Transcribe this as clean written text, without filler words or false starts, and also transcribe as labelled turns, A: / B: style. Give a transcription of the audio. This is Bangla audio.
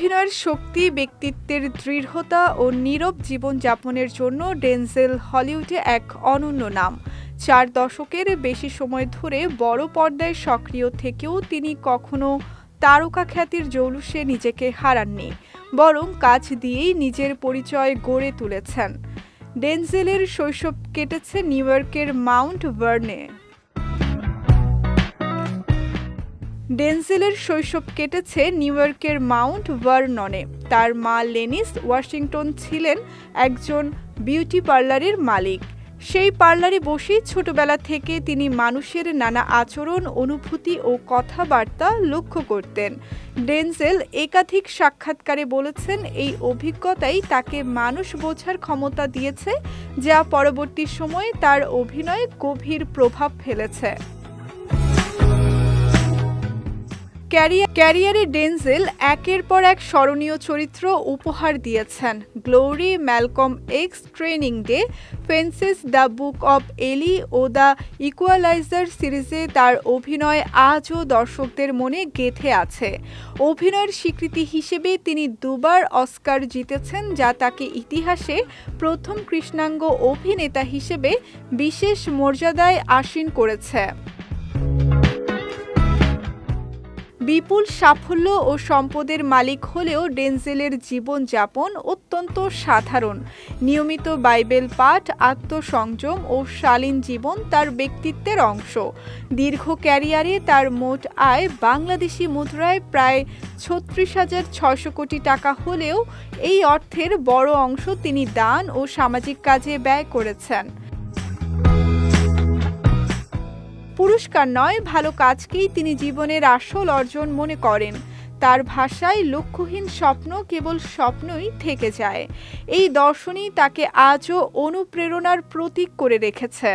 A: অভিনয়ের শক্তি, ব্যক্তিত্বের দৃঢ়তা ও নীরব জীবনযাপনের জন্য ডেনজেল হলিউডে এক অনন্য নাম। ৪ দশকের বেশি সময় ধরে বড় পর্দায় সক্রিয় থেকেও তিনি কখনো তারকা খ্যাতির জৌলুসে নিজেকে হারাননি, বরং কাজ দিয়েই নিজের পরিচয় গড়ে তুলেছেন। ডেনজেলের শৈশব কেটেছে নিউ ইয়র্কের মাউন্ট ভার্নে। মাউন্ট ভার্ননে। তার মা লেনিস ওয়াশিংটন ছিলেন একজন বিউটি পার্লারের মালিক। সেই পার্লারে বসেই ছোটবেলা থেকে তিনি মানুষের নানা আচরণ, অনুভূতি ও কথাবার্তা লক্ষ্য করতেন। ডেনজেল একাধিক সাক্ষাৎকারে বলেছেন, এই অভিজ্ঞতাই তাকে মানুষ বোঝার ক্ষমতা দিয়েছে, যা পরবর্তী সময়ে তার অভিনয়ে গভীর প্রভাব ফেলেছে। ক্যারিয়ারে ডেনজেল একের পর এক স্মরণীয় চরিত্র উপহার দিয়েছেন। Glory, Malcolm x, training day, fences, the book of এলি ও দ্য ইকুয়ালাইজার সিরিজে তার অভিনয় আজও দর্শকদের মনে গেঁথে আছে। অভিনয়ের স্বীকৃতি হিসেবে তিনি দুবার অস্কার জিতেছেন, যা তাকে ইতিহাসে প্রথম কৃষ্ণাঙ্গ অভিনেতা হিসেবে বিশেষ মর্যাদায় আসীন করেছে। বিপুল সাফল্য ও সম্পদের মালিক হলেও ডেনজেলের জীবনযাপন অত্যন্ত সাধারণ। নিয়মিত বাইবেল পাঠ, আত্মসংযম ও শালীন জীবন তার ব্যক্তিত্বের অংশ। দীর্ঘ ক্যারিয়ারে তার মোট আয় বাংলাদেশি মুদ্রায় প্রায় ৩৬,৬০০ কোটি টাকা হলেও এই অর্থের বড় অংশ তিনি দান ও সামাজিক কাজে ব্যয় করেছেন। পুরস্কার নয়, ভালো কাজকেই তিনি জীবনের আসল অর্জন মনে করেন। তার ভাষায় লক্ষ্যহীন স্বপ্ন কেবল স্বপ্নই থেকে যায়। এই দর্শনই তাকে আজও অনুপ্রেরণার প্রতীক করে রেখেছে।